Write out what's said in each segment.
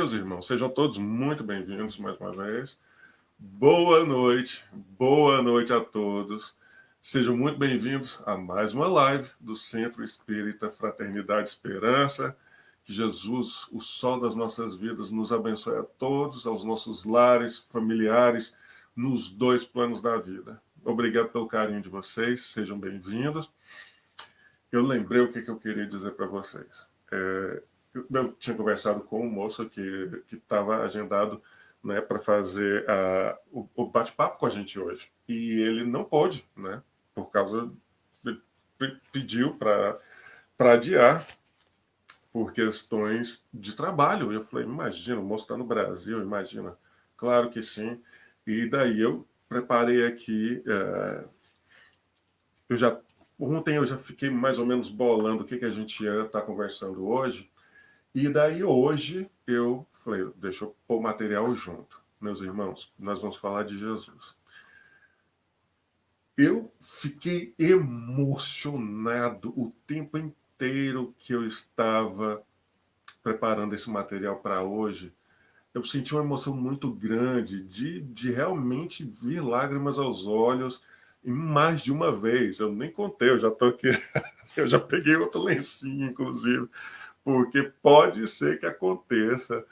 Meus irmãos, sejam todos muito bem-vindos mais uma vez. Boa noite a todos. Sejam muito bem-vindos a mais uma live do Centro Espírita Fraternidade e Esperança. Que Jesus, o sol das nossas vidas, nos abençoe a todos, aos nossos lares, familiares, nos dois planos da vida. Obrigado pelo carinho de vocês, sejam bem-vindos. Eu lembrei o que eu queria dizer para vocês. Eu tinha conversado com um moço que estava agendado, né, para fazer o bate-papo com a gente hoje. E ele não pôde, né, por causa pediu para adiar por questões de trabalho. Eu falei, imagina, o moço está no Brasil, imagina. Claro que sim. E daí eu preparei aqui, eu já ontem eu já fiquei mais ou menos bolando o que a gente ia estar conversando hoje. E daí hoje eu falei, deixa eu pôr o material junto. Meus irmãos, nós vamos falar de Jesus. Eu fiquei emocionado o tempo inteiro que eu estava preparando esse material para hoje. Eu senti uma emoção muito grande de realmente vir lágrimas aos olhos em mais de uma vez. Eu nem contei, eu já estou aqui, eu já peguei outro lencinho, inclusive, porque pode ser que aconteça.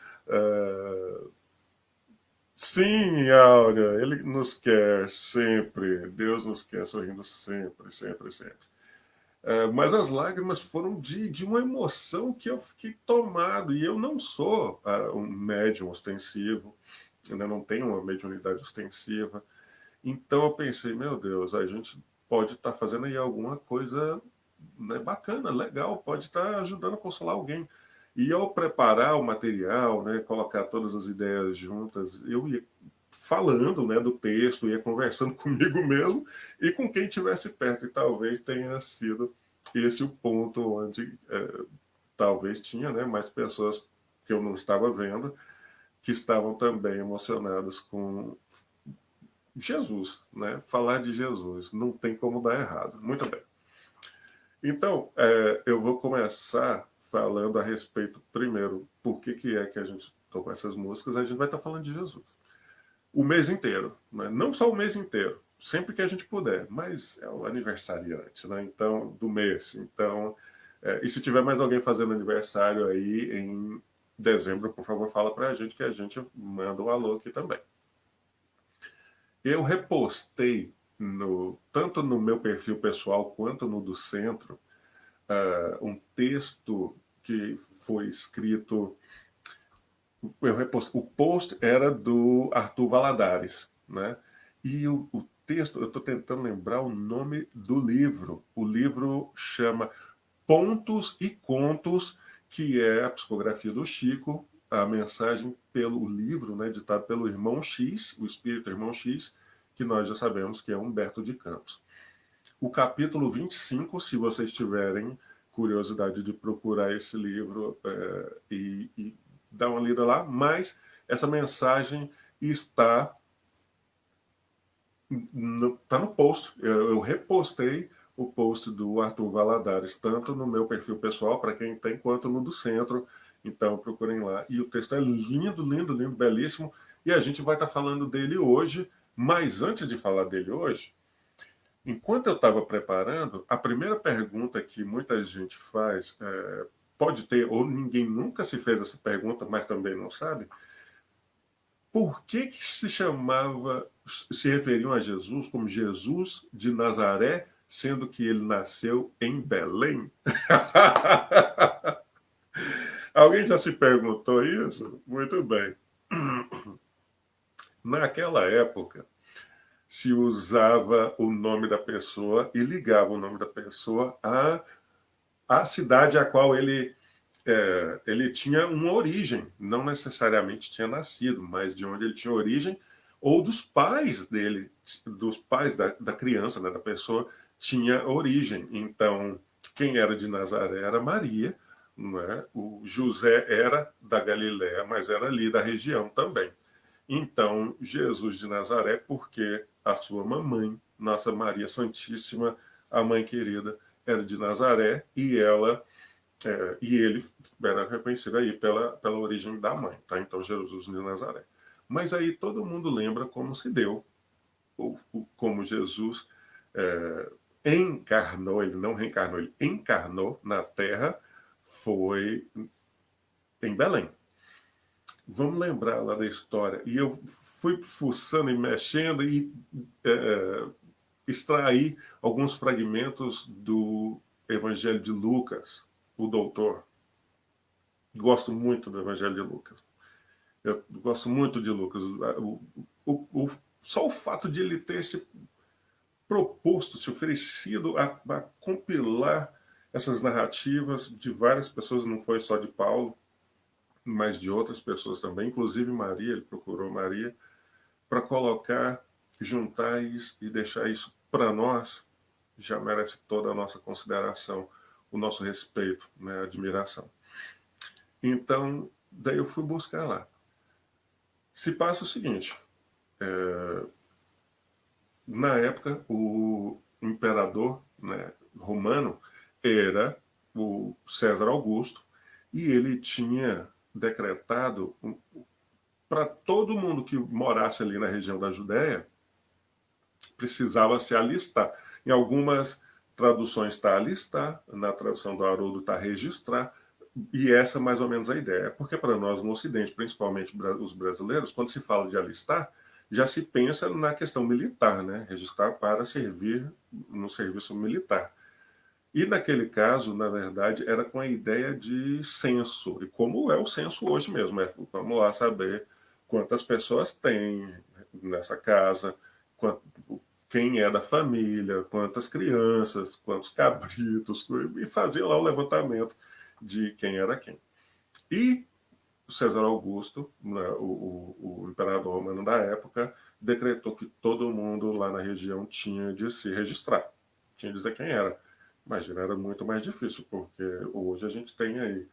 Sim, Áurea, Ele nos quer sempre, Deus nos quer sorrindo sempre, sempre, sempre. Mas as lágrimas foram de uma emoção que eu fiquei tomado, e eu não sou um médium ostensivo, ainda não tenho uma mediunidade ostensiva, então eu pensei, meu Deus, a gente pode estar fazendo aí alguma coisa, né, bacana, legal, pode estar ajudando a consolar alguém. E ao preparar o material, né, colocar todas as ideias juntas, eu ia falando, né, do texto, ia conversando comigo mesmo e com quem estivesse perto. E talvez tenha sido esse o ponto onde talvez tinha, né, mais pessoas que eu não estava vendo, que estavam também emocionadas com Jesus, né? Falar de Jesus não tem como dar errado. Muito bem. Então, eu vou começar falando a respeito, primeiro, por que é que a gente toca essas músicas. A gente vai estar falando de Jesus o mês inteiro, né? Não só o mês inteiro, sempre que a gente puder, mas é o aniversariante, né? Então, do mês. Então, e se tiver mais alguém fazendo aniversário aí em dezembro, por favor, fala para a gente que a gente manda um alô aqui também. Eu repostei tanto no meu perfil pessoal quanto no do centro um texto que foi escrito. O post era do Arthur Valadares, né? E o texto, eu estou tentando lembrar o nome do livro. O livro chama Pontos e Contos, que é a psicografia do Chico, a mensagem pelo livro, né, ditado pelo irmão X, o espírito irmão X, que nós já sabemos que é Humberto de Campos. O capítulo 25, se vocês tiverem curiosidade de procurar esse livro e dar uma lida lá, mas essa mensagem está no post. Eu repostei o post do Arthur Valadares, tanto no meu perfil pessoal, para quem tem, quanto no do centro. Então procurem lá. E o texto é lindo, lindo, lindo, belíssimo. E a gente vai estar falando dele hoje. Mas antes de falar dele hoje, enquanto eu estava preparando, a primeira pergunta que muita gente faz, pode ter, ou ninguém nunca se fez essa pergunta, mas também não sabe, por que se referiam a Jesus como Jesus de Nazaré, sendo que ele nasceu em Belém? Alguém já se perguntou isso? Muito bem. Naquela época, se usava o nome da pessoa e ligava o nome da pessoa à cidade a qual ele tinha uma origem, não necessariamente tinha nascido, mas de onde ele tinha origem, ou dos pais dele, dos pais da criança, né, da pessoa, tinha origem. Então, quem era de Nazaré era Maria, não é? O José era da Galiléia, mas era ali da região também. Então, Jesus de Nazaré, porque a sua mamãe, Nossa Maria Santíssima, a mãe querida, era de Nazaré, e ela E ele era reconhecido aí pela origem da mãe, tá? Então, Jesus de Nazaré. Mas aí todo mundo lembra como se deu, como Jesus é, encarnou, ele não reencarnou, ele encarnou na Terra, foi em Belém. Vamos lembrar lá da história. E eu fui fuçando e mexendo e extraí alguns fragmentos do Evangelho de Lucas, o doutor. Gosto muito do Evangelho de Lucas. Eu gosto muito de Lucas. Só o fato de ele ter se proposto, se oferecido a compilar essas narrativas de várias pessoas, não foi só de Paulo, mas de outras pessoas também, inclusive Maria, ele procurou Maria, para colocar, juntar isso e deixar isso para nós, já merece toda a nossa consideração, o nosso respeito, né, admiração. Então, daí eu fui buscar lá. Se passa o seguinte, na época, o imperador, né, romano era o César Augusto, e ele tinha decretado para todo mundo que morasse ali na região da Judéia, precisava se alistar. Em algumas traduções está alistar, na tradução do Haroldo está registrar, e essa é mais ou menos a ideia. Porque para nós no Ocidente, principalmente os brasileiros, quando se fala de alistar, já se pensa na questão militar, né? Registrar para servir no serviço militar. E naquele caso, na verdade, era com a ideia de censo, e como é o censo hoje mesmo, vamos lá saber quantas pessoas tem nessa casa, quem é da família, quantas crianças, quantos cabritos, e fazer lá o levantamento de quem era quem. E César Augusto, né, o imperador romano da época, decretou que todo mundo lá na região tinha de se registrar, tinha de dizer quem era. Imagina, era muito mais difícil, porque hoje a gente tem aí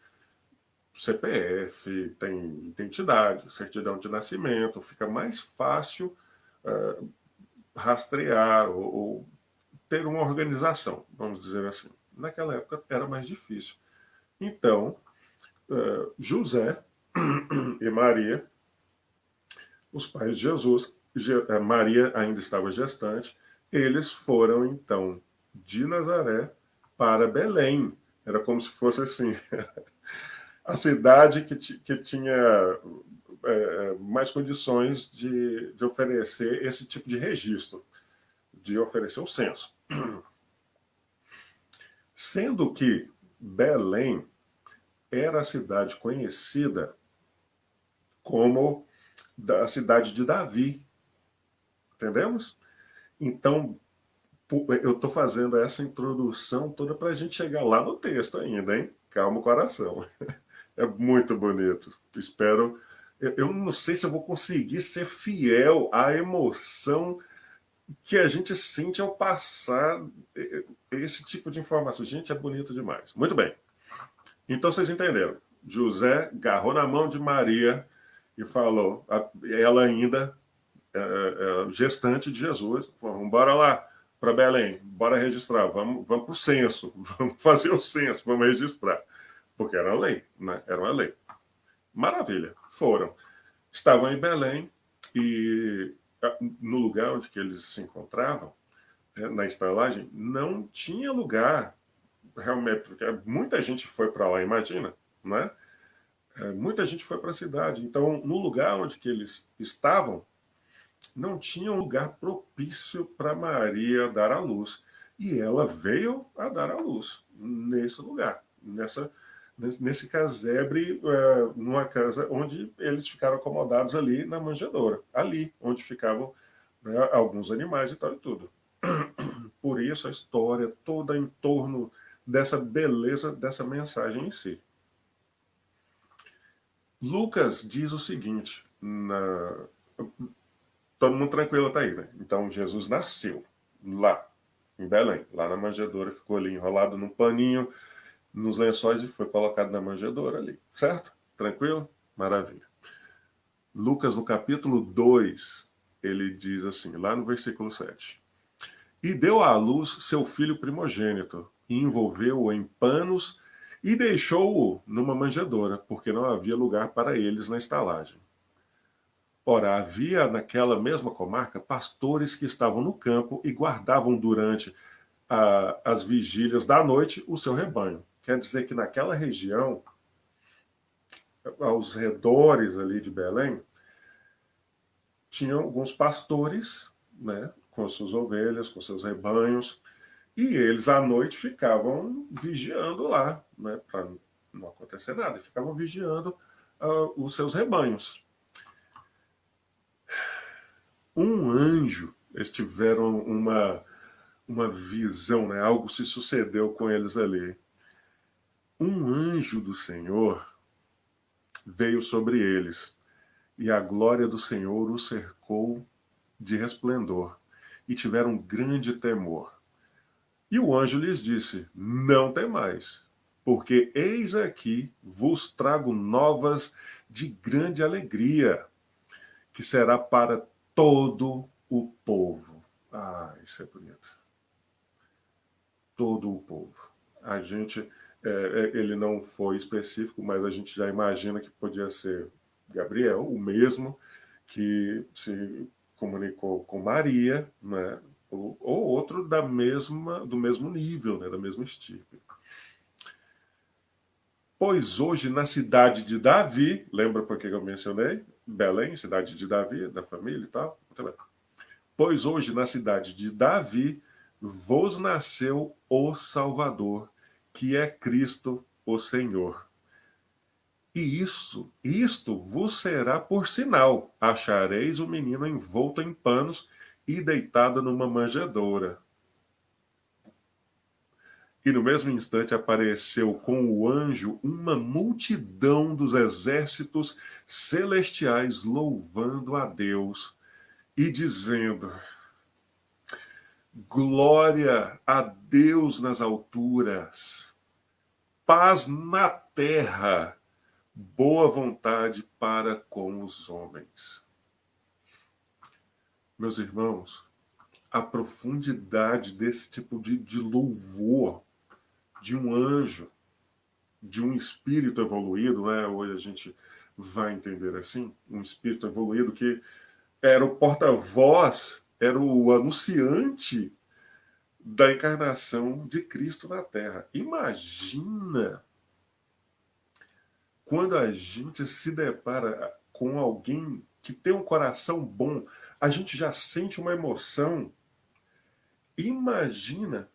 CPF, tem identidade, certidão de nascimento, fica mais fácil rastrear ou ter uma organização, vamos dizer assim. Naquela época era mais difícil. Então, José e Maria, os pais de Jesus, Maria ainda estava gestante, eles foram então de Nazaré para Belém. Era como se fosse assim, a cidade que tinha mais condições de oferecer esse tipo de registro, de oferecer o censo. Sendo que Belém era a cidade conhecida como a cidade de Davi. Entendemos? Então, eu estou fazendo essa introdução toda para a gente chegar lá no texto ainda, hein? Calma o coração. É muito bonito. Espero. Eu não sei se eu vou conseguir ser fiel à emoção que a gente sente ao passar esse tipo de informação. Gente, é bonito demais. Muito bem. Então vocês entenderam. José agarrou na mão de Maria e falou, ela ainda gestante de Jesus, falou, bora lá para Belém, bora registrar, vamos para o censo, vamos fazer o censo, vamos registrar. Porque era uma lei, né? Era uma lei. Maravilha, foram. Estavam em Belém e no lugar onde que eles se encontravam, na estalagem, não tinha lugar realmente, porque muita gente foi para lá, imagina, né? Muita gente foi para a cidade. Então, no lugar onde que eles estavam, não tinha um lugar propício para Maria dar à luz. E ela veio a dar à luz nesse lugar, nesse casebre, numa casa onde eles ficaram acomodados ali na manjedoura, ali onde ficavam, né, alguns animais e tal e tudo. Por isso a história toda em torno dessa beleza dessa mensagem em si. Lucas diz o seguinte, todo mundo tranquilo tá aí, né? Então Jesus nasceu lá, em Belém, lá na manjedoura, ficou ali enrolado num paninho, nos lençóis e foi colocado na manjedoura ali, certo? Tranquilo? Maravilha. Lucas, no capítulo 2, ele diz assim, lá no versículo 7. E deu à luz seu filho primogênito, e envolveu-o em panos e deixou-o numa manjedoura, porque não havia lugar para eles na estalagem. Ora, havia naquela mesma comarca pastores que estavam no campo e guardavam durante as vigílias da noite o seu rebanho. Quer dizer que naquela região, aos redores ali de Belém, tinham alguns pastores, né, com suas ovelhas, com seus rebanhos, e eles à noite ficavam vigiando lá, né, para não acontecer nada, ficavam vigiando os seus rebanhos. Um anjo, eles tiveram uma visão, né, algo se sucedeu com eles ali. Um anjo do Senhor veio sobre eles, e a glória do Senhor os cercou de resplendor, e tiveram grande temor. E o anjo lhes disse: Não temais, porque eis aqui vos trago novas de grande alegria, que será para todo o povo. Ah, isso é bonito. Todo o povo. A gente, ele não foi específico, mas a gente já imagina que podia ser Gabriel, o mesmo que se comunicou com Maria, né? Ou outro do mesmo nível, né? Da mesma estirpe. Pois hoje na cidade de Davi, lembra por que eu mencionei? Belém, cidade de Davi, da família e tal. Muito bem. Pois hoje na cidade de Davi vos nasceu o Salvador, que é Cristo o Senhor. E isto vos será por sinal: achareis o menino envolto em panos e deitado numa manjedoura. E no mesmo instante apareceu com o anjo uma multidão dos exércitos celestiais louvando a Deus e dizendo: Glória a Deus nas alturas, paz na terra, boa vontade para com os homens. Meus irmãos, a profundidade desse tipo de louvor de um anjo, de um espírito evoluído, né? Hoje a gente vai entender assim, um espírito evoluído que era o porta-voz, era o anunciante da encarnação de Cristo na Terra. Imagina quando a gente se depara com alguém que tem um coração bom, a gente já sente uma emoção. Imaginem,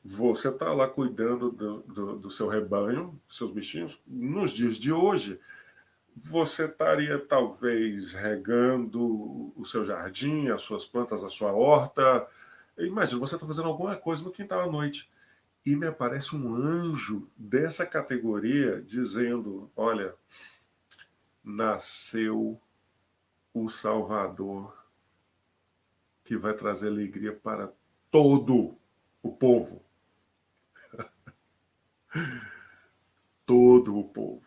você está lá cuidando do seu rebanho, dos seus bichinhos. Nos dias de hoje, você estaria talvez regando o seu jardim, as suas plantas, a sua horta. Imagina, você está fazendo alguma coisa no quintal à noite e me aparece um anjo dessa categoria dizendo: Olha, nasceu o Salvador que vai trazer alegria para todo o povo. Todo o povo.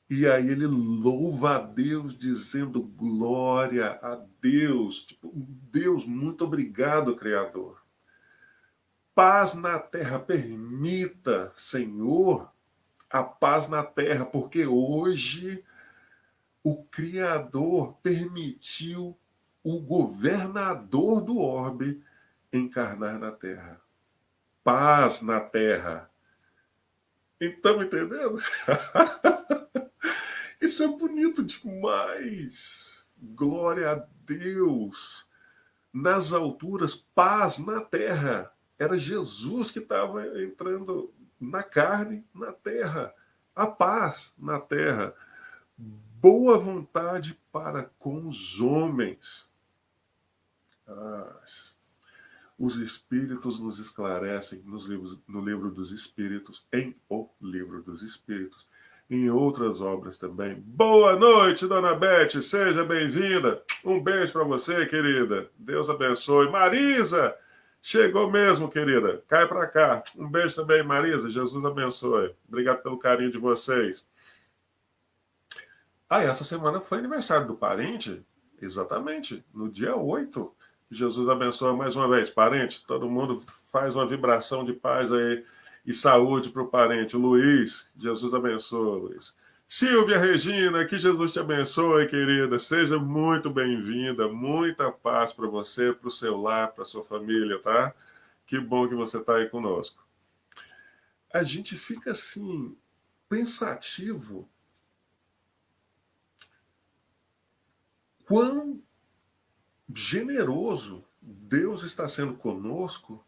E aí ele louva a Deus, dizendo glória a Deus. Tipo, Deus, muito obrigado, Criador. Paz na terra, permita, Senhor, a paz na terra, porque hoje o Criador permitiu o governador do orbe encarnar na terra. Paz na terra. Então, entendendo? Isso é bonito demais. Glória a Deus. Nas alturas, paz na terra. Era Jesus que estava entrando na carne, na terra. A paz na terra. Boa vontade para com os homens. Ah, os Espíritos nos esclarecem no livro dos Espíritos, em O Livro dos Espíritos, em outras obras também. Boa noite, Dona Beth, seja bem-vinda. Um beijo para você, querida. Deus abençoe. Marisa, chegou mesmo, querida. Cai para cá. Um beijo também, Marisa. Jesus abençoe. Obrigado pelo carinho de vocês. Ah, essa semana foi aniversário do parente? Exatamente, no dia 8. Jesus abençoe mais uma vez. Parente, todo mundo faz uma vibração de paz aí e saúde para o parente. Luiz, Jesus abençoe, Luiz. Silvia Regina, que Jesus te abençoe, querida. Seja muito bem-vinda. Muita paz para você, para o seu lar, para a sua família, tá? Que bom que você está aí conosco. A gente fica assim, pensativo. Quão generoso Deus está sendo conosco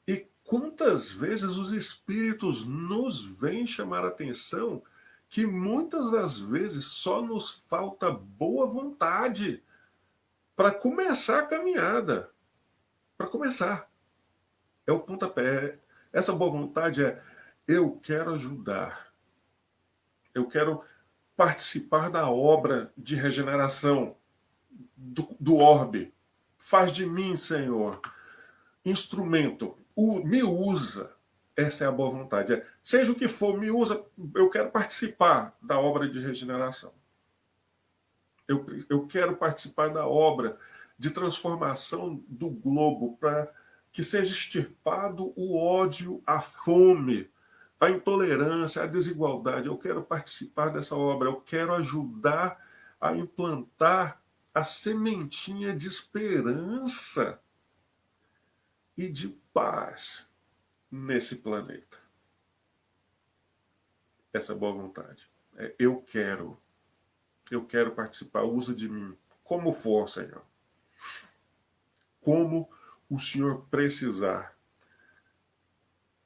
e quantas vezes os espíritos nos vêm chamar a atenção que muitas das vezes só nos falta boa vontade para começar a caminhada. Para começar. É o pontapé. Essa boa vontade é: eu quero ajudar. Eu quero participar da obra de regeneração do orbe. Faz de mim, Senhor, instrumento. Me usa. Essa é a boa vontade. Seja o que for, me usa. Eu quero participar da obra de regeneração. Eu quero participar da obra de transformação do globo para que seja extirpado o ódio, a fome, a intolerância, a desigualdade. Eu quero participar dessa obra. Eu quero ajudar a implantar a sementinha de esperança e de paz nesse planeta. Essa é boa vontade. Eu quero participar, usa de mim, como for, Senhor. Como o Senhor precisar.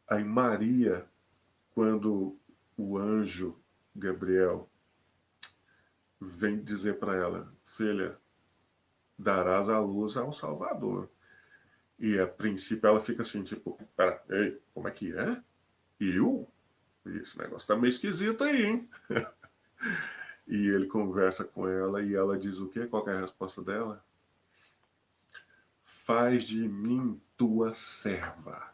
Aí Maria, quando o anjo Gabriel vem dizer para ela: filha, darás à luz ao Salvador. E a princípio ela fica assim, tipo, pera, ei, como é que é? Eu? Esse negócio tá meio esquisito aí, hein? E ele conversa com ela e ela diz o quê? Qual que é a resposta dela? Faz de mim tua serva.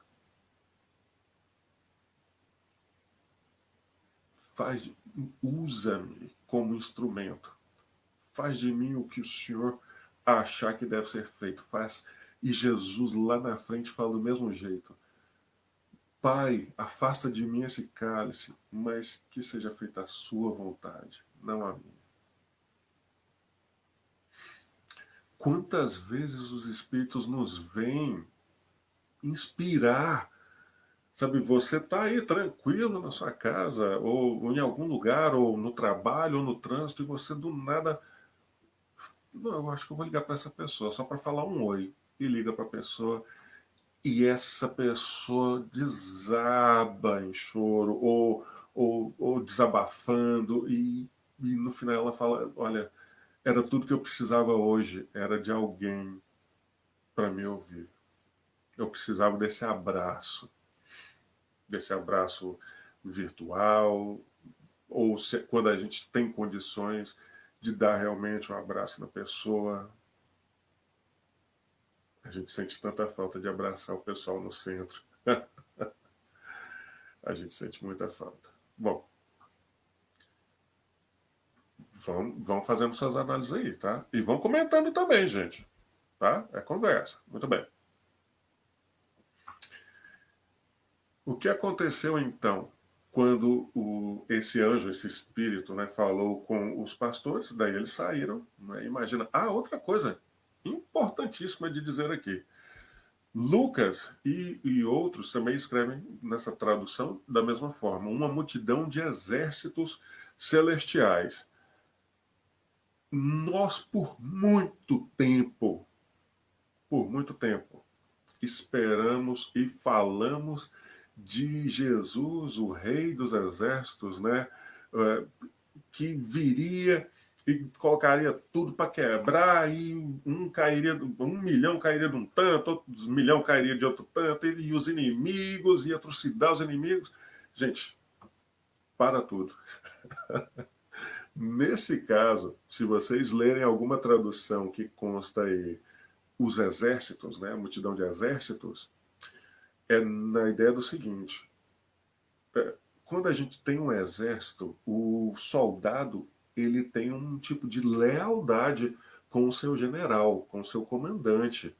Usa-me como instrumento. Faz de mim o que o Senhor achar que deve ser feito. Faz. E Jesus lá na frente fala do mesmo jeito. Pai, afasta de mim esse cálice, mas que seja feita a sua vontade, não a minha. Quantas vezes os Espíritos nos vêm inspirar. Sabe, você está aí tranquilo na sua casa, ou em algum lugar, ou no trabalho, ou no trânsito, e você do nada. Não, eu acho que eu vou ligar para essa pessoa, só para falar um oi. E liga para a pessoa, e essa pessoa desaba em choro, ou desabafando, e no final ela fala: olha, era tudo que eu precisava hoje, era de alguém para me ouvir. Eu precisava desse abraço virtual, ou quando a gente tem condições de dar realmente um abraço na pessoa. A gente sente tanta falta de abraçar o pessoal no centro. A gente sente muita falta. Bom, vão fazendo suas análises aí, tá? E vão comentando também, gente. Tá? É conversa. Muito bem. O que aconteceu então quando esse anjo, esse espírito, né, falou com os pastores? Daí eles saíram. Né? Imagina. Ah, outra coisa importantíssima de dizer aqui. Lucas e outros também escrevem nessa tradução da mesma forma. Uma multidão de exércitos celestiais. Nós, por muito tempo, esperamos e falamos de Jesus, o Rei dos Exércitos, né? Que viria e colocaria tudo para quebrar, e um milhão cairia de um tanto, outro milhão cairia de outro tanto, e os inimigos, ia trucidar os inimigos. Gente, para tudo. Nesse caso, se vocês lerem alguma tradução que consta aí os exércitos, né, a multidão de exércitos, é na ideia do seguinte: quando a gente tem um exército, o soldado ele tem um tipo de lealdade com o seu general, com o seu comandante.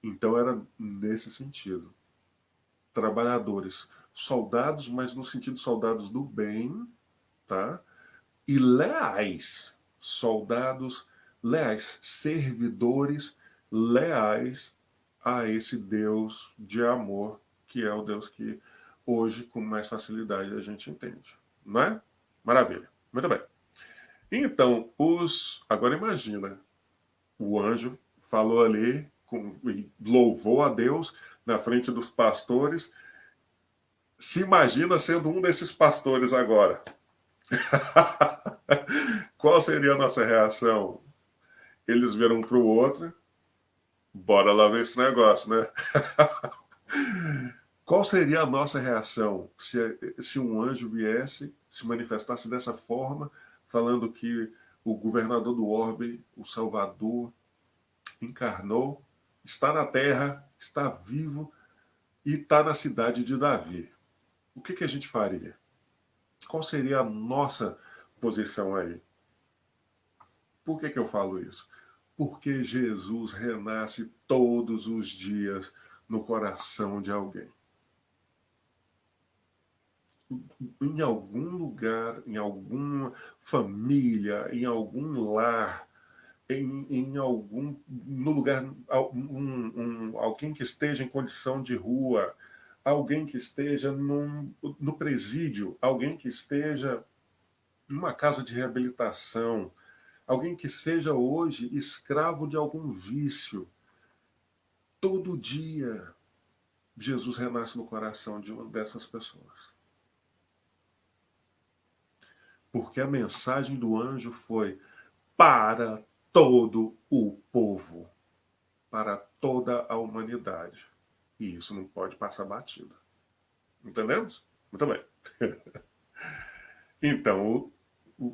Então era nesse sentido. Trabalhadores, soldados, mas no sentido soldados do bem, tá? E leais, soldados leais, servidores leais a esse Deus de amor, que é o Deus que hoje, com mais facilidade, a gente entende. Não é? Maravilha. Muito bem. Então, agora imagina, o anjo falou ali, louvou a Deus na frente dos pastores. Se imagina sendo um desses pastores agora. Qual seria a nossa reação? Eles viram um para o outro, bora lá ver esse negócio, né? Qual seria a nossa reação se um anjo viesse, se manifestasse dessa forma, falando que o governador do orbe, o Salvador, encarnou, está na terra, está vivo e está na cidade de Davi? O que a gente faria? Qual seria a nossa posição aí? Por que eu falo isso? Porque Jesus renasce todos os dias no coração de alguém. Em algum lugar, em alguma família, em algum lar, em algum no lugar, alguém que esteja em condição de rua, alguém que esteja no presídio, alguém que esteja numa casa de reabilitação, alguém que seja hoje escravo de algum vício. Todo dia Jesus renasce no coração de uma dessas pessoas. Porque a mensagem do anjo foi para todo o povo, para toda a humanidade. E isso não pode passar batido. Entendemos? Muito bem. Então,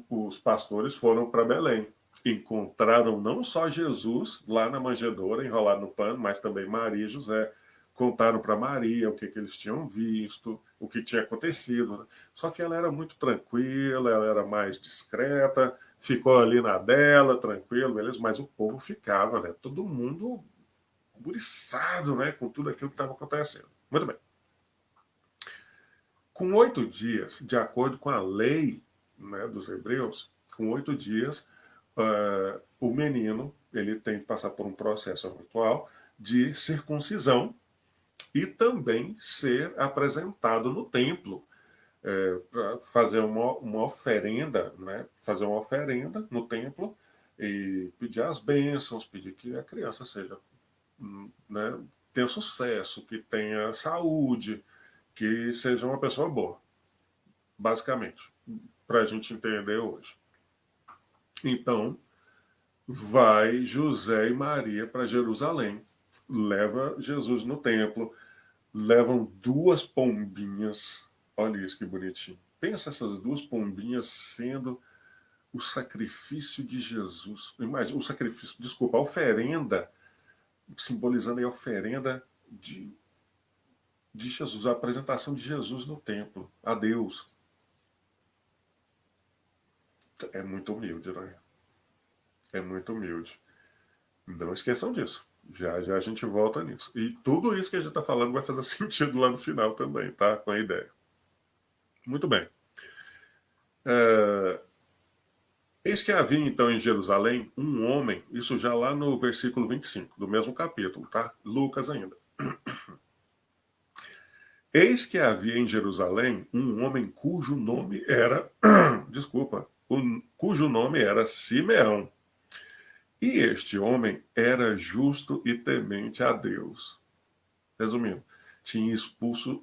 os pastores foram para Belém. Encontraram não só Jesus lá na manjedoura, enrolado no pano, mas também Maria e José. Contaram para Maria o que eles tinham visto, o que tinha acontecido. Né? Só que ela era muito tranquila, ela era mais discreta, ficou ali na dela, tranquilo, beleza, mas o povo ficava, né? Todo mundo buriçado, né? Com tudo aquilo que estava acontecendo. Muito bem. Com 8 dias, de acordo com a lei, né, dos hebreus, com 8 dias, o menino ele tem que passar por um processo ritual de circuncisão e também ser apresentado no templo para fazer uma oferenda, né, fazer uma oferenda no templo e pedir as bênçãos, pedir que a criança seja, né, tenha sucesso, que tenha saúde, que seja uma pessoa boa, basicamente, para a gente entender hoje. Então, vai José e Maria para Jerusalém, leva Jesus no templo, levam 2 pombinhas, olha isso que bonitinho. Pensa essas 2 pombinhas sendo o sacrifício de Jesus. Imagina, o sacrifício, desculpa, a oferenda, simbolizando a oferenda de Jesus, a apresentação de Jesus no templo, a Deus. É muito humilde, né? É muito humilde. Não esqueçam disso. Já já a gente volta nisso. E tudo isso que a gente está falando vai fazer sentido lá no final também, tá? Com a ideia. Muito bem. Eis que havia então em Jerusalém um homem, isso já lá no versículo 25 do mesmo capítulo, tá? Lucas ainda. Eis que havia em Jerusalém um homem cujo nome era, desculpa, cujo nome era Simeão. E este homem era justo e temente a Deus. Resumindo, tinha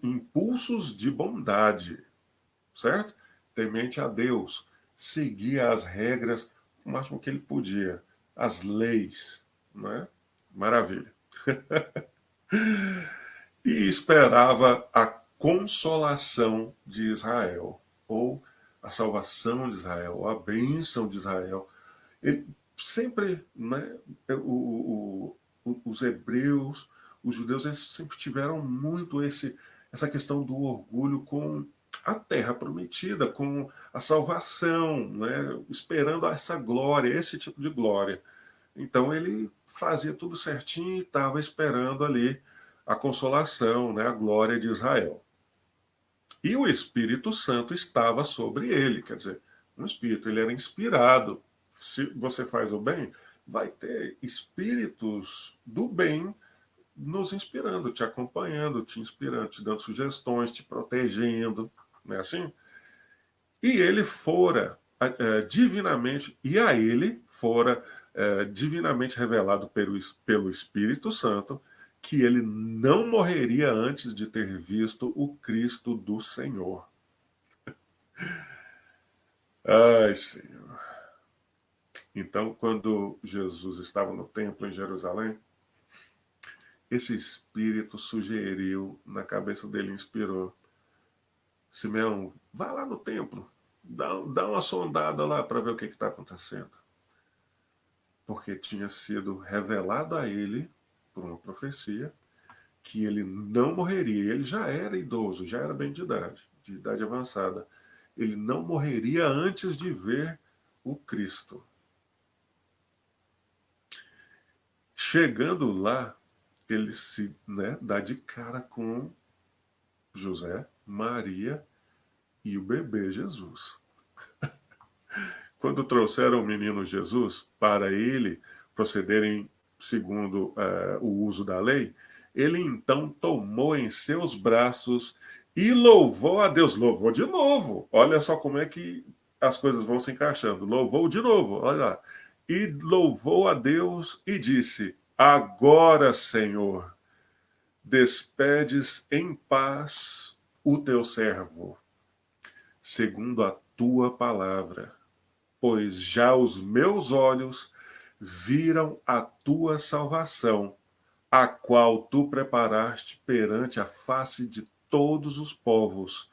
impulsos de bondade, certo? Temente a Deus, seguia as regras o máximo que ele podia, as leis, né? Maravilha. E esperava a consolação de Israel, ou a salvação de Israel, a bênção de Israel. Ele sempre, né, os hebreus, os judeus, eles sempre tiveram muito essa questão do orgulho com a terra prometida, com a salvação, né, esperando essa glória, esse tipo de glória. Então ele fazia tudo certinho e estava esperando ali a consolação, né, a glória de Israel. E o Espírito Santo estava sobre ele, quer dizer, o Espírito, ele era inspirado. Se você faz o bem, vai ter espíritos do bem nos inspirando, te acompanhando, te inspirando, te dando sugestões, te protegendo, não é assim? E ele fora divinamente, e a ele fora divinamente revelado pelo Espírito Santo que ele não morreria antes de ter visto o Cristo do Senhor. Ai, Senhor. Então, quando Jesus estava no templo em Jerusalém, esse espírito sugeriu, na cabeça dele inspirou: Simeão, vai lá no templo, dá uma sondada lá para ver o que está acontecendo. Porque tinha sido revelado a ele, por uma profecia, que ele não morreria. Ele já era idoso, já era bem de idade avançada. Ele não morreria antes de ver o Cristo. Chegando lá, ele se dá de cara com José, Maria e o bebê Jesus. Quando trouxeram o menino Jesus para ele procederem segundo o uso da lei, ele então tomou em seus braços e louvou a Deus. Louvou de novo. Olha só como é que as coisas vão se encaixando. Louvou de novo, olha lá. E louvou a Deus e disse: Agora, Senhor, despedes em paz o teu servo, segundo a tua palavra, pois já os meus olhos viram a tua salvação, a qual tu preparaste perante a face de todos os povos,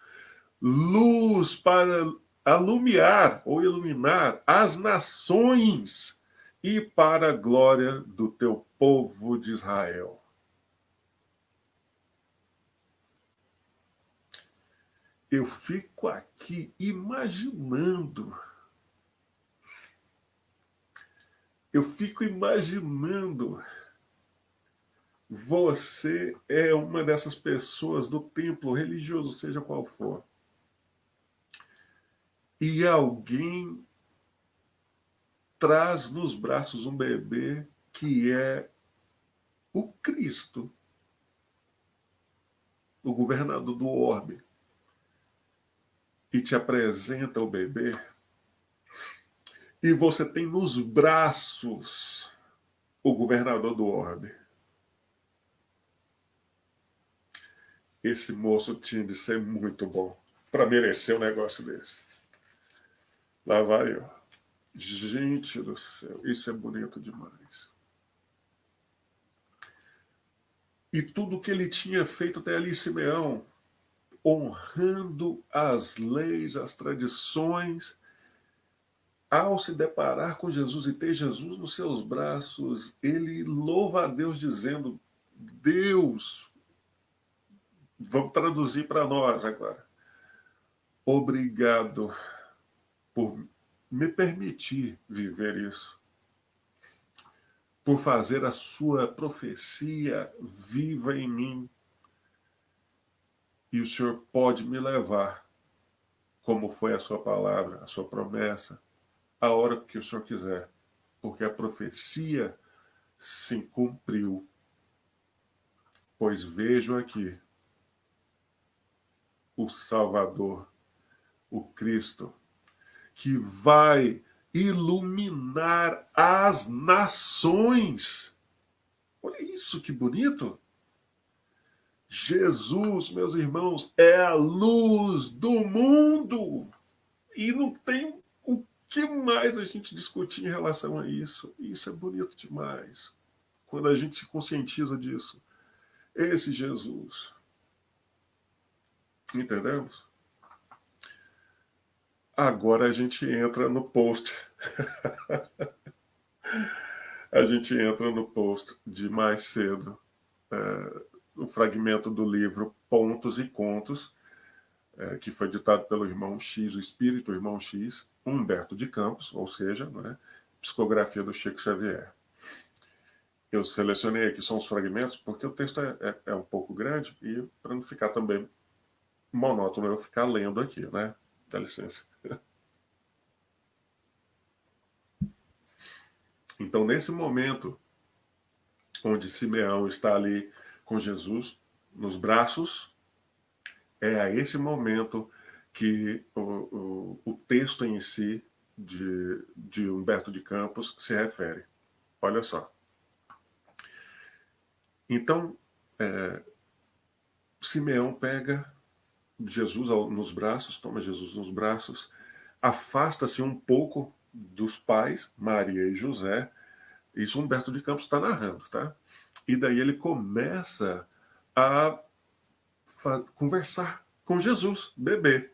luz para alumiar ou iluminar as nações e para a glória do teu povo de Israel. Eu fico aqui imaginando. Você é uma dessas pessoas do templo religioso, seja qual for. E alguém traz nos braços um bebê que é o Cristo, o governador do orbe, e te apresenta o bebê, e você tem nos braços o governador do orbe. Esse moço tinha de ser muito bom para merecer um negócio desse. Lá vai eu. Gente do céu, isso é bonito demais. E tudo que ele tinha feito até ali, Simeão, honrando as leis, as tradições, ao se deparar com Jesus e ter Jesus nos seus braços, ele louva a Deus dizendo: Deus, vamos traduzir para nós agora. Obrigado por me permitir viver isso, por fazer a sua profecia viva em mim. E o Senhor pode me levar, como foi a sua palavra, a sua promessa, a hora que o Senhor quiser, porque a profecia se cumpriu. Pois vejo aqui o Salvador, o Cristo, que vai iluminar as nações. Olha isso, que bonito! Jesus, meus irmãos, é a luz do mundo. E não tem o que mais a gente discutir em relação a isso. Isso é bonito demais. Quando a gente se conscientiza disso. Esse Jesus. Entendemos? Agora a gente entra no post. A gente entra no post de mais cedo. O fragmento do livro Pontos e Contos, que foi ditado pelo irmão X, o espírito irmão X, Humberto de Campos, ou seja, né, psicografia do Chico Xavier. Eu selecionei aqui só uns fragmentos, porque o texto é um pouco grande e para não ficar também monótono eu ficar lendo aqui, né? Dá licença. Então, nesse momento, onde Simeão está ali com Jesus nos braços, é a esse momento que o texto em si de Humberto de Campos se refere. Olha só. Então, Simeão pega Jesus nos braços, toma Jesus nos braços, afasta-se um pouco dos pais, Maria e José. Isso Humberto de Campos está narrando, tá? E daí ele começa a conversar com Jesus, bebê.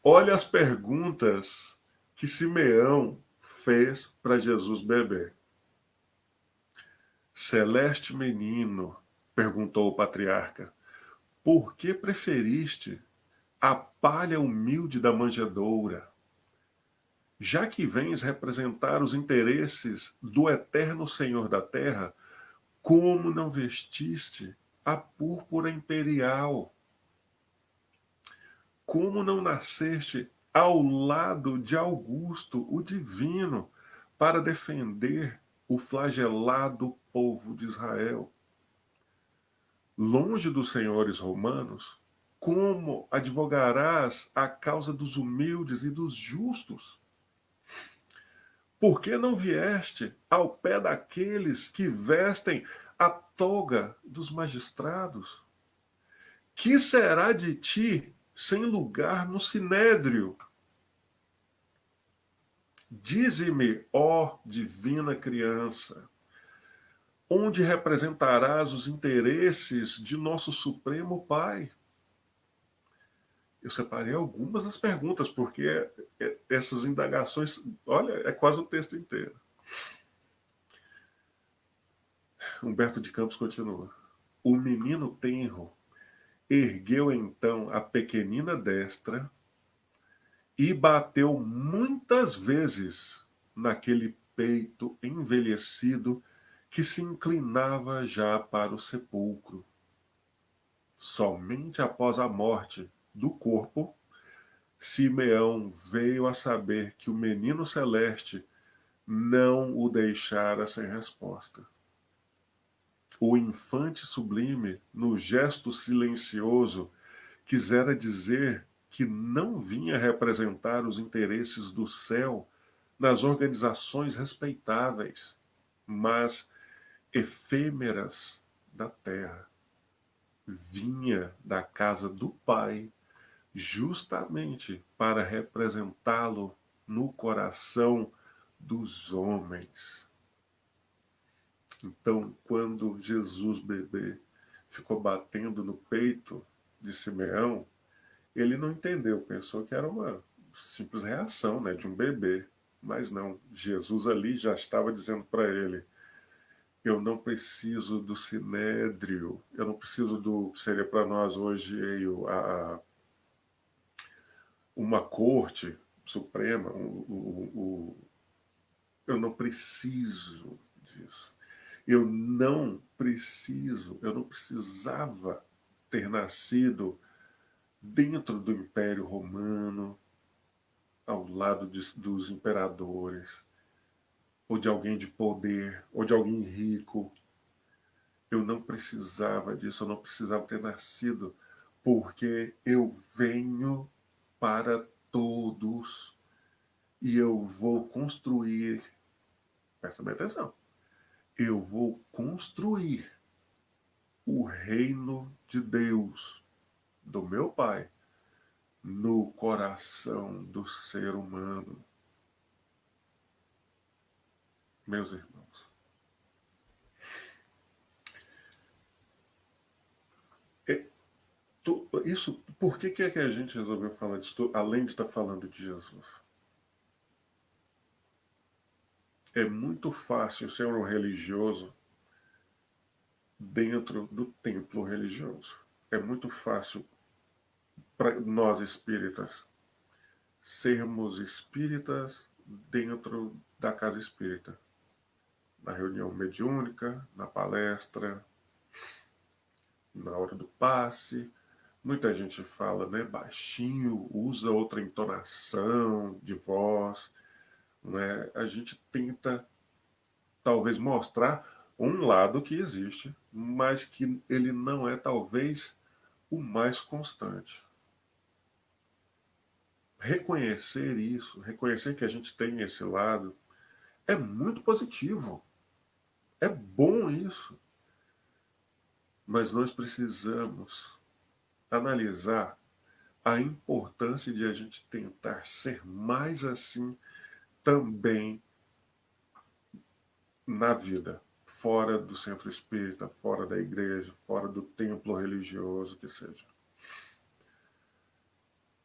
Olha as perguntas que Simeão fez para Jesus bebê. Celeste menino, perguntou o patriarca, por que preferiste a palha humilde da manjedoura? Já que vens representar os interesses do eterno Senhor da terra, como não vestiste a púrpura imperial? Como não nasceste ao lado de Augusto, o divino, para defender o flagelado povo de Israel? Longe dos senhores romanos, como advogarás a causa dos humildes e dos justos? Por que não vieste ao pé daqueles que vestem a toga dos magistrados? Que será de ti sem lugar no sinédrio? Dize-me, ó divina criança, onde representarás os interesses de nosso Supremo Pai? Eu separei algumas das perguntas, porque essas indagações, olha, é quase o texto inteiro. Humberto de Campos continua. O menino tenro ergueu então a pequenina destra e bateu muitas vezes naquele peito envelhecido que se inclinava já para o sepulcro. Somente após a morte do corpo, Simeão veio a saber que o menino celeste não o deixara sem resposta. O infante sublime, no gesto silencioso, quisera dizer que não vinha representar os interesses do céu nas organizações respeitáveis, mas efêmeras da terra. Vinha da casa do Pai justamente para representá-lo no coração dos homens. Então, quando Jesus bebê ficou batendo no peito de Simeão, ele não entendeu, pensou que era uma simples reação, né, de um bebê. Mas não, Jesus ali já estava dizendo para ele: eu não preciso do sinédrio, eu não preciso do que seria para nós hoje uma corte suprema, eu não preciso disso. Eu não precisava ter nascido dentro do Império Romano, ao lado dos imperadores, ou de alguém de poder, ou de alguém rico. Eu não precisava disso, eu não precisava ter nascido, porque eu venho para todos e eu vou construir, presta bem atenção, eu vou construir o reino de Deus, do meu Pai, no coração do ser humano. Meus irmãos, é, isso, por que é que a gente resolveu falar disso, além de estar falando de Jesus? É muito fácil ser um religioso dentro do templo religioso. É muito fácil para nós espíritas sermos espíritas dentro da casa espírita. na reunião mediúnica, na palestra, na hora do passe. Muita gente fala, né, baixinho, usa outra entonação de voz, né? A gente tenta talvez mostrar um lado que existe, mas que ele não é talvez o mais constante. Reconhecer isso, reconhecer que a gente tem esse lado, é muito positivo. É bom isso. Mas nós precisamos analisar a importância de a gente tentar ser mais assim também na vida, fora do centro espírita, fora da igreja, fora do templo religioso que seja.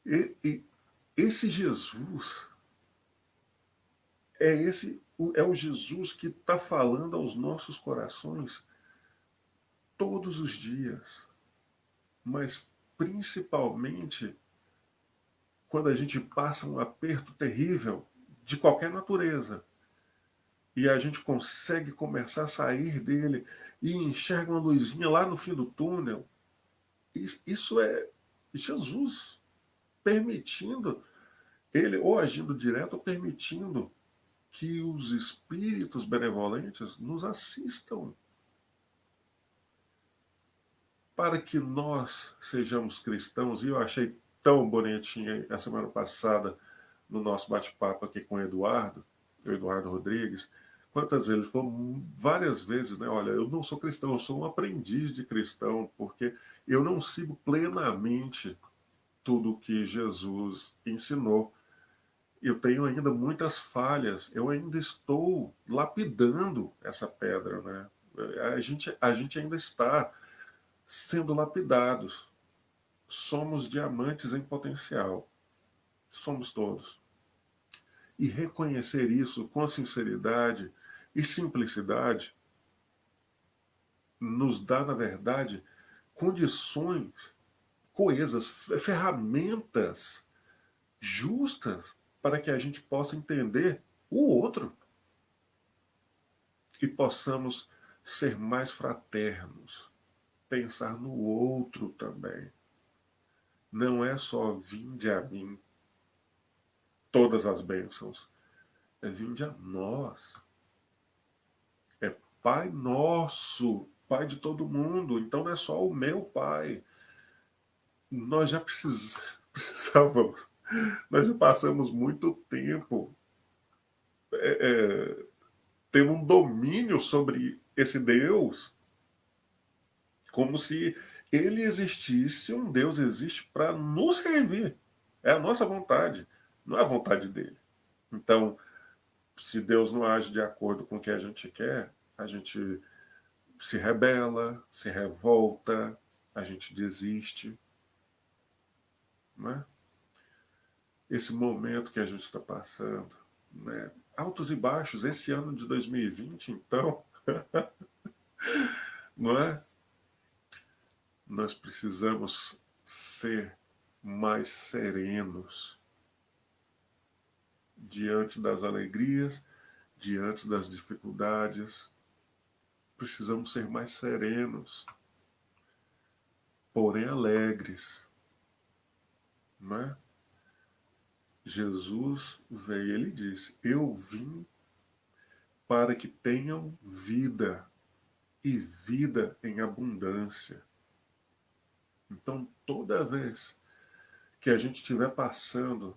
E esse Jesus é o Jesus que está falando aos nossos corações todos os dias, mas principalmente quando a gente passa um aperto terrível de qualquer natureza e a gente consegue começar a sair dele e enxerga uma luzinha lá no fim do túnel. Isso é Jesus permitindo, ele ou agindo direto ou permitindo que os espíritos benevolentes nos assistam para que nós sejamos cristãos. E eu achei tão bonitinha a semana passada no nosso bate-papo aqui com o Eduardo Rodrigues, quantas vezes ele falou várias vezes, né? Olha, eu não sou cristão, eu sou um aprendiz de cristão, porque eu não sigo plenamente tudo o que Jesus ensinou. Eu tenho ainda muitas falhas, eu ainda estou lapidando essa pedra, né? A gente ainda está sendo lapidados. Somos diamantes em potencial. Somos todos. E reconhecer isso com sinceridade e simplicidade nos dá, na verdade, condições coesas, ferramentas justas para que a gente possa entender o outro e possamos ser mais fraternos, pensar no outro também. Não é só vinde a mim todas as bênçãos, é vinde a nós. É Pai nosso, Pai de todo mundo. Então não é só o meu Pai. Nós já precisávamos, nós já passamos muito tempo tendo um domínio sobre esse Deus, como se ele existisse, um Deus existe para nos servir. É a nossa vontade, não é a vontade dele. Então, se Deus não age de acordo com o que a gente quer, a gente se rebela, se revolta, a gente desiste. Né? Esse momento que a gente está passando, né? Altos e baixos, esse ano de 2020, então, não é? Nós precisamos ser mais serenos diante das alegrias, diante das dificuldades. Precisamos ser mais serenos, porém alegres. Não é? Jesus veio, ele disse: Eu vim para que tenham vida e vida em abundância. Então, toda vez que a gente estiver passando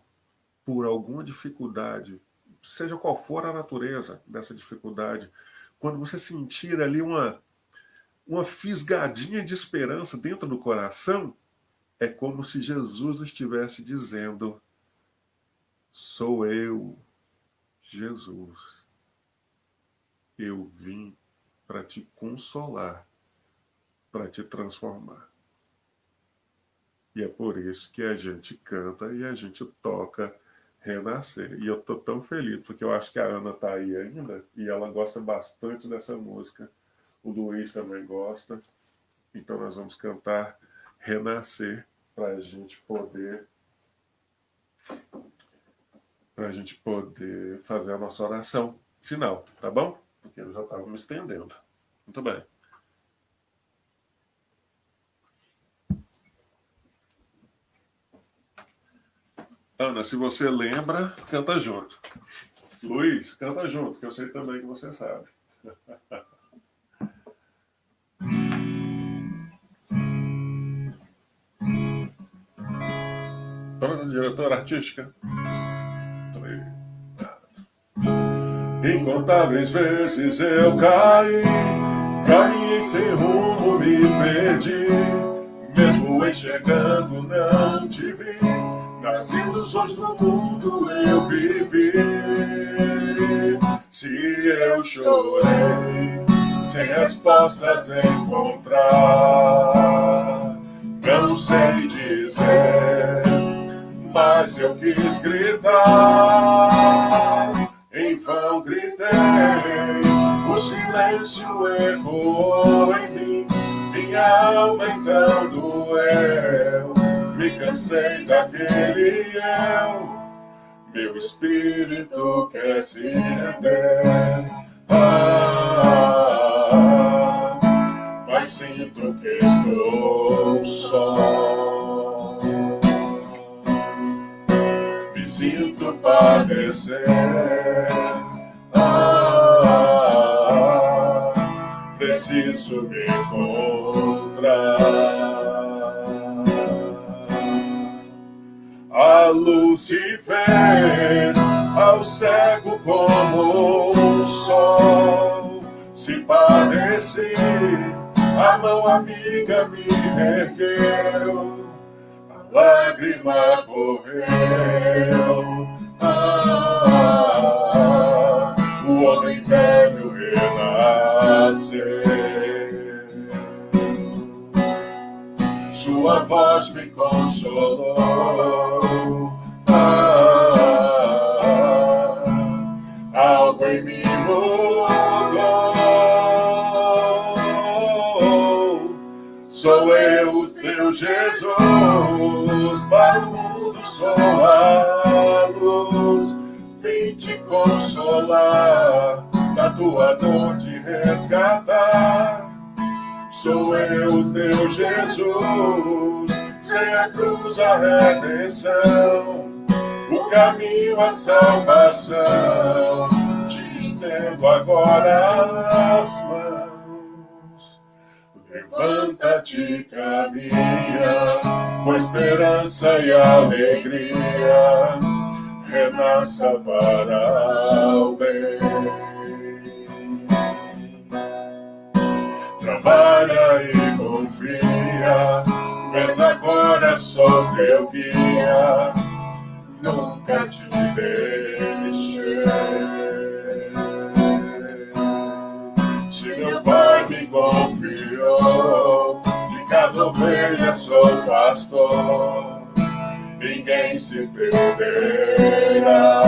por alguma dificuldade, seja qual for a natureza dessa dificuldade, quando você sentir ali uma fisgadinha de esperança dentro do coração, é como se Jesus estivesse dizendo: Sou eu, Jesus. Eu vim para te consolar, para te transformar. E é por isso que a gente canta e a gente toca Renascer. E eu tô tão feliz, porque eu acho que a Ana tá aí ainda e ela gosta bastante dessa música. O Luiz também gosta. Então nós vamos cantar Renascer para a gente poder fazer a nossa oração final, tá bom? porque eu já estava me estendendo. Muito bem. Ana, se você lembra, canta junto. Luiz, canta junto, que eu sei também que você sabe. Pronto, diretora artística. Incontáveis vezes eu caí sem rumo, me perdi. Mesmo enxergando, não te vi. Nas ilusões do mundo eu vivi. Se eu chorei, sem respostas encontrar, não sei dizer, mas eu quis gritar. Em vão gritei, o silêncio ecoou em mim, minha alma então doeu. Me cansei daquele eu, meu espírito quer se render. Mas sinto que estou só. Me sinto padecer. Preciso me encontrar. A luz se fez ao cego como um sol. Se padeci, a mão amiga me ergueu. A lágrima correu. O homem velho renasceu. Sua voz me consolou. Algo em mim mudou. Sou eu, o teu Jesus. Para o mundo sou a luz. Vim te consolar, da tua dor te resgatar. Sou eu, teu Jesus, sem a cruz a redenção, o caminho à salvação. Te estendo agora as mãos. Levanta-te, caminha, com esperança e alegria. Renasça para o bem. Trabalha e confia, pois agora sou teu guia. Nunca te deixei. Se meu pai me confiou, de cada ovelha sou pastor. Ninguém se perderá.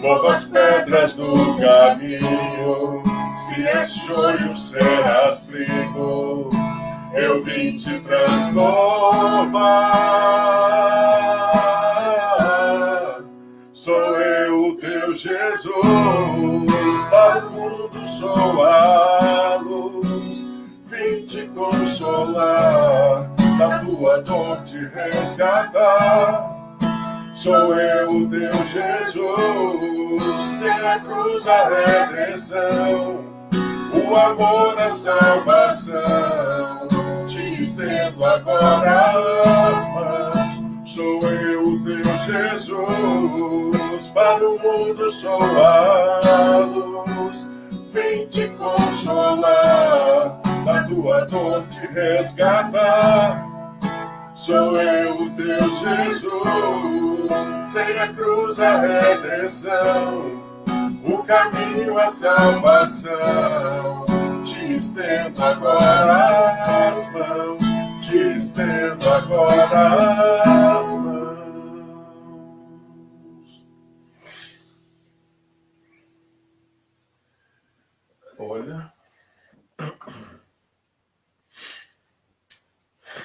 Mova as pedras do caminho, se és joio serás trigo. Eu vim te transformar. Sou eu, o teu Jesus, para o mundo sou a luz. Vim te consolar, da tua dor te resgatar. Sou eu, o teu Jesus, sem a cruz a redenção, o amor a salvação. Te estendo agora as mãos. Sou eu, o teu Jesus, para o mundo sou a luz. Vim te consolar, da tua dor te resgatar. Sou eu, o teu Jesus, sem a cruz a redenção, o caminho à salvação. Te estendo agora as mãos, te estendo agora as mãos. Olha,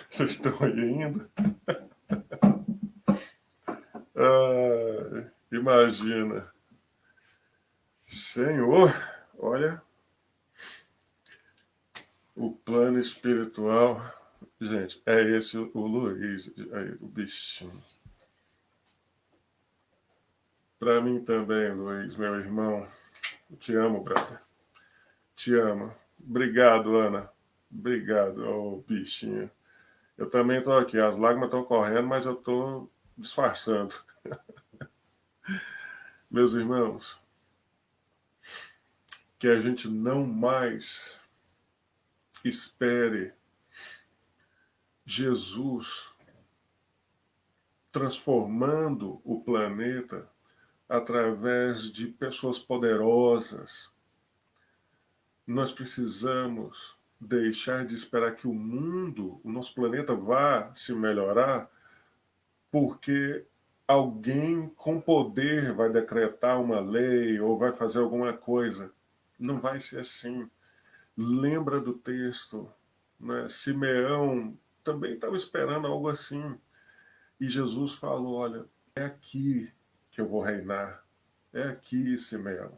vocês estão aí ainda? Imagina, Senhor, olha, o plano espiritual. Gente, é esse o Luiz, aí, o bichinho. Para mim também, Luiz, meu irmão. Te amo, brother. Te amo. Obrigado, Ana. Obrigado, ô bichinho. Eu também estou aqui. As lágrimas estão correndo, mas eu estou disfarçando. Meus irmãos, que a gente não mais espere Jesus transformando o planeta através de pessoas poderosas. Nós precisamos deixar de esperar que o mundo, o nosso planeta, vá se melhorar, porque alguém com poder vai decretar uma lei ou vai fazer alguma coisa. Não vai ser assim. Lembra do texto, né? Simeão também estava esperando algo assim. E Jesus falou: olha, é aqui que eu vou reinar. É aqui, Simeão.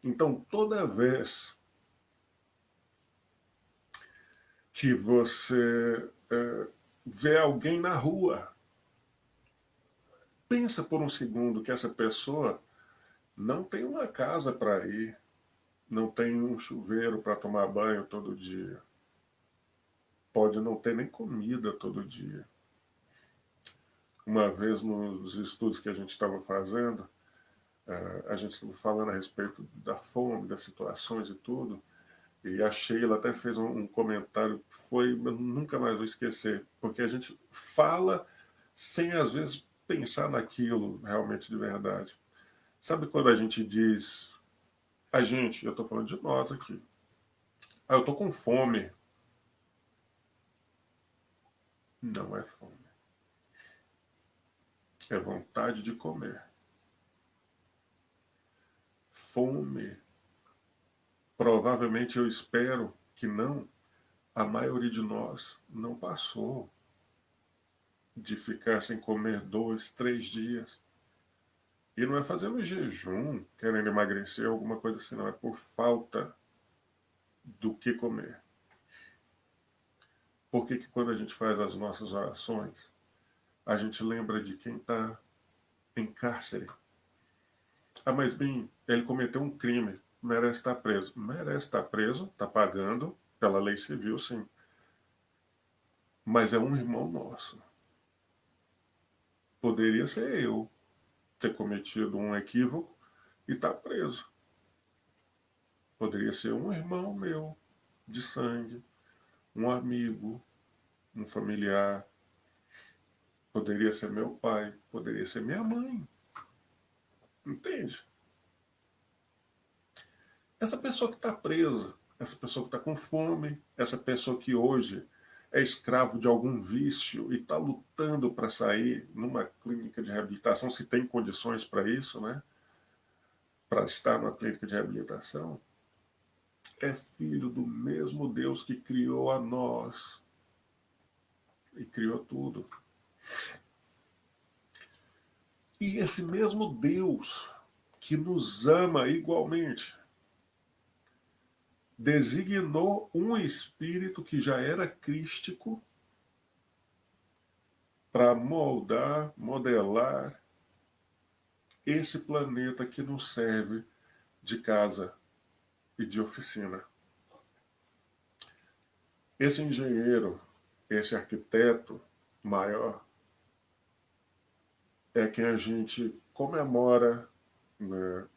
Então, toda vez que você vê alguém na rua, pensa por um segundo que essa pessoa não tem uma casa para ir, não tem um chuveiro para tomar banho todo dia, pode não ter nem comida todo dia. Uma vez nos estudos que a gente estava fazendo, a gente estava falando a respeito da fome, das situações e tudo, e a Sheila até fez um comentário que foi, eu nunca mais vou esquecer, porque a gente fala sem às vezes pensar naquilo realmente de verdade. Sabe quando a gente diz, a gente, eu estou falando de nós aqui, eu estou com fome. Não é fome, é vontade de comer. Fome, provavelmente eu espero que não, a maioria de nós não passou de ficar sem comer 2, 3 dias. E não é fazendo jejum, querendo emagrecer, alguma coisa assim, não. É por falta do que comer. Por que quando a gente faz as nossas orações, a gente lembra de quem está em cárcere? Ah, mas bem, ele cometeu um crime, merece estar preso. Merece estar preso, está pagando pela lei civil, sim. Mas é um irmão nosso. Poderia ser eu ter cometido um equívoco e estar preso. Poderia ser um irmão meu, de sangue, um amigo, um familiar. Poderia ser meu pai, poderia ser minha mãe. Entende? Essa pessoa que está presa, essa pessoa que está com fome, essa pessoa que hoje é escravo de algum vício e está lutando para sair numa clínica de reabilitação, se tem condições para isso, né? Para estar numa clínica de reabilitação, é filho do mesmo Deus que criou a nós e criou tudo. E esse mesmo Deus que nos ama igualmente designou um espírito que já era crístico para moldar, modelar esse planeta que nos serve de casa e de oficina. Esse engenheiro, esse arquiteto maior, é quem a gente comemora, né,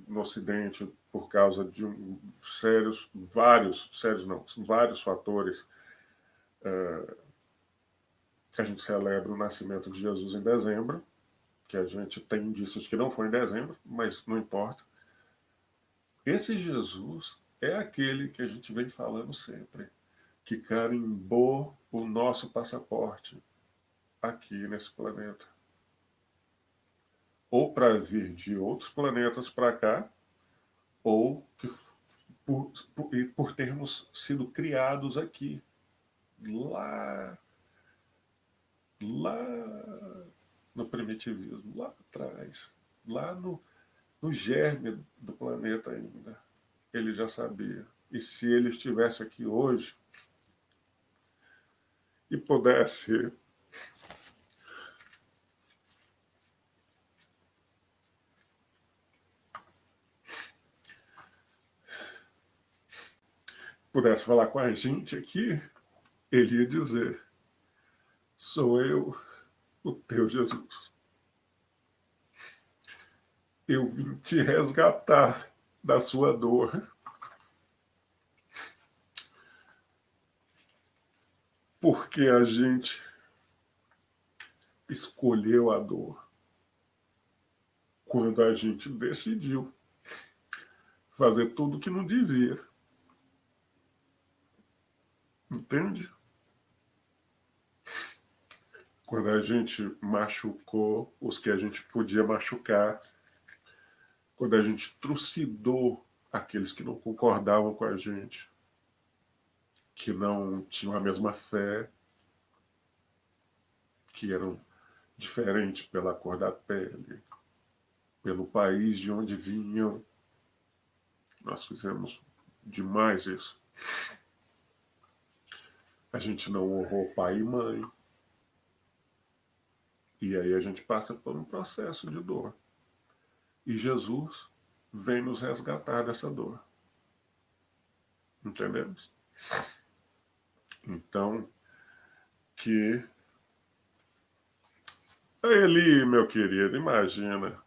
no Ocidente por causa de vários fatores. A gente celebra o nascimento de Jesus em dezembro, que a gente tem indícios que não foi em dezembro, mas não importa. Esse Jesus é aquele que a gente vem falando sempre, que carimbou o nosso passaporte aqui nesse planeta. Ou para vir de outros planetas para cá, ou que, por termos sido criados aqui, lá, lá no primitivismo, lá atrás, lá no, no germe do planeta ainda. Ele já sabia. E se ele estivesse aqui hoje e pudesse falar com a gente aqui, ele ia dizer: sou eu, o teu Jesus. Eu vim te resgatar da sua dor, porque a gente escolheu a dor quando a gente decidiu fazer tudo o que não devia. Entende? Quando a gente machucou os que a gente podia machucar, quando a gente trucidou aqueles que não concordavam com a gente, que não tinham a mesma fé, que eram diferentes pela cor da pele, pelo país de onde vinham. Nós fizemos demais isso. A gente não honrou pai e mãe. E aí a gente passa por um processo de dor. E Jesus vem nos resgatar dessa dor. Entendemos? Então, que Eli, meu querido, imagina.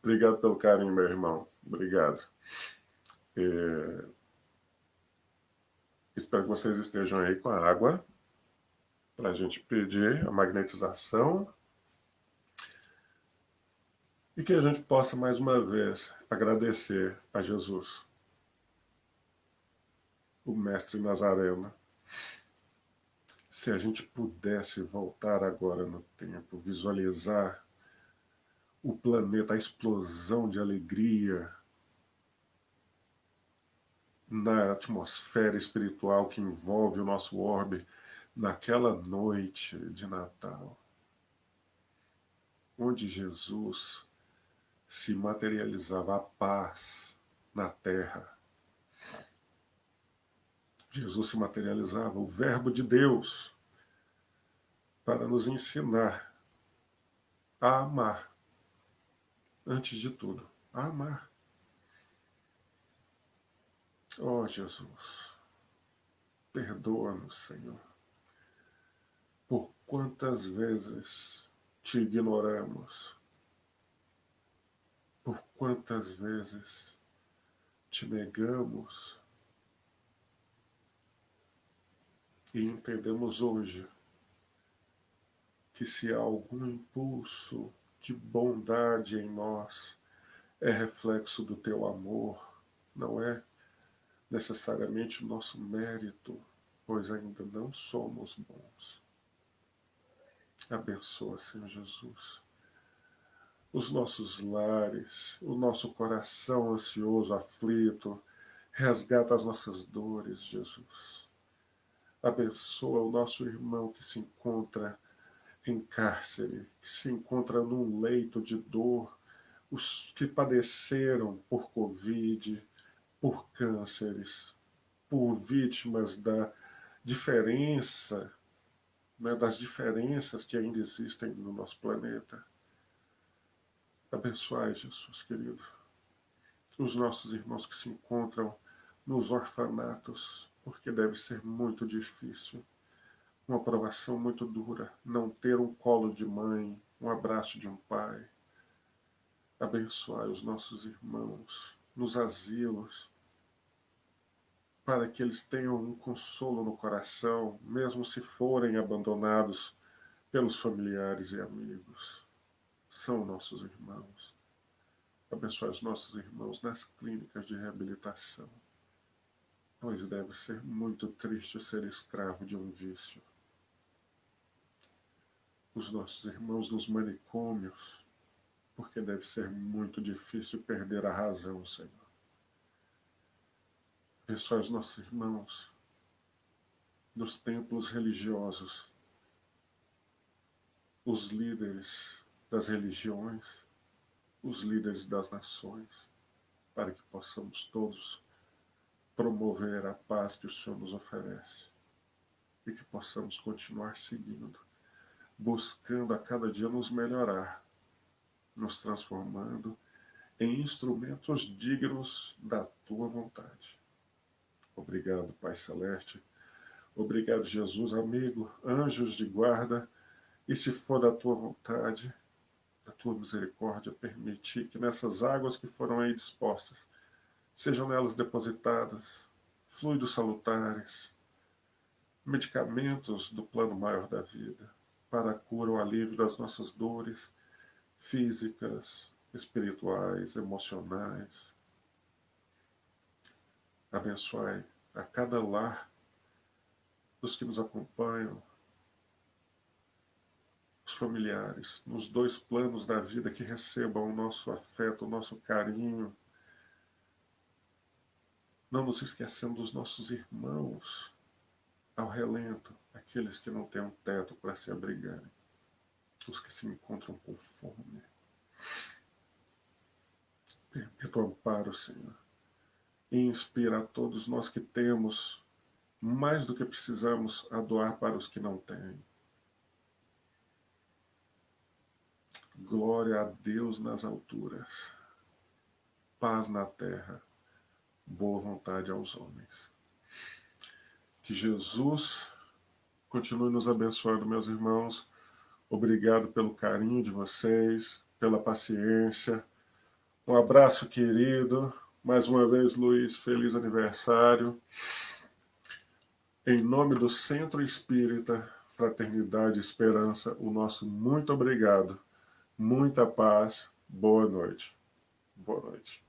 Obrigado pelo carinho, meu irmão. Obrigado. É, espero que vocês estejam aí com a água para a gente pedir a magnetização e que a gente possa mais uma vez agradecer a Jesus, o Mestre Nazareno. Se a gente pudesse voltar agora no tempo, visualizar o planeta, a explosão de alegria na atmosfera espiritual que envolve o nosso orbe naquela noite de Natal, onde Jesus se materializava a paz na terra. Jesus se materializava, o Verbo de Deus, para nos ensinar a amar, antes de tudo, a amar. Oh, Jesus, perdoa-nos, Senhor, por quantas vezes te ignoramos, por quantas vezes te negamos e entendemos hoje que se há algum impulso de bondade em nós, é reflexo do teu amor, não é necessariamente o nosso mérito, pois ainda não somos bons. Abençoa, Senhor Jesus, os nossos lares, o nosso coração ansioso, aflito, resgata as nossas dores, Jesus. Abençoa o nosso irmão que se encontra em cárcere, que se encontra num leito de dor, os que padeceram por Covid, por cânceres, por vítimas da diferença, né, das diferenças que ainda existem no nosso planeta. Abençoai, Jesus, querido, os nossos irmãos que se encontram nos orfanatos, porque deve ser muito difícil, uma provação muito dura, não ter um colo de mãe, um abraço de um pai. Abençoai os nossos irmãos nos asilos, para que eles tenham um consolo no coração, mesmo se forem abandonados pelos familiares e amigos. São nossos irmãos. Abençoai os nossos irmãos nas clínicas de reabilitação, pois deve ser muito triste ser escravo de um vício. Os nossos irmãos nos manicômios, porque deve ser muito difícil perder a razão, Senhor. Abençoai os nossos irmãos nos templos religiosos, os líderes das religiões, os líderes das nações, para que possamos todos promover a paz que o Senhor nos oferece e que possamos continuar seguindo, buscando a cada dia nos melhorar, nos transformando em instrumentos dignos da Tua vontade. Obrigado, Pai Celeste. Obrigado, Jesus, amigo, anjos de guarda, e se for da Tua vontade, da Tua misericórdia, permitir que nessas águas que foram aí dispostas, sejam nelas depositadas fluidos salutares, medicamentos do plano maior da vida, para a cura ou alívio das nossas dores físicas, espirituais, emocionais. Abençoai a cada lar dos que nos acompanham, os familiares, nos dois planos da vida, que recebam o nosso afeto, o nosso carinho, não nos esquecendo dos nossos irmãos ao relento, aqueles que não têm um teto para se abrigarem, os que se encontram com fome. Permita o amparo, Senhor, e inspira a todos nós que temos mais do que precisamos a doar para os que não têm. Glória a Deus nas alturas, paz na terra, boa vontade aos homens. Que Jesus continue nos abençoando, meus irmãos. Obrigado pelo carinho de vocês, pela paciência. Um abraço, querido. Mais uma vez, Luiz, feliz aniversário. Em nome do Centro Espírita Fraternidade e Esperança, o nosso muito obrigado. Muita paz. Boa noite. Boa noite.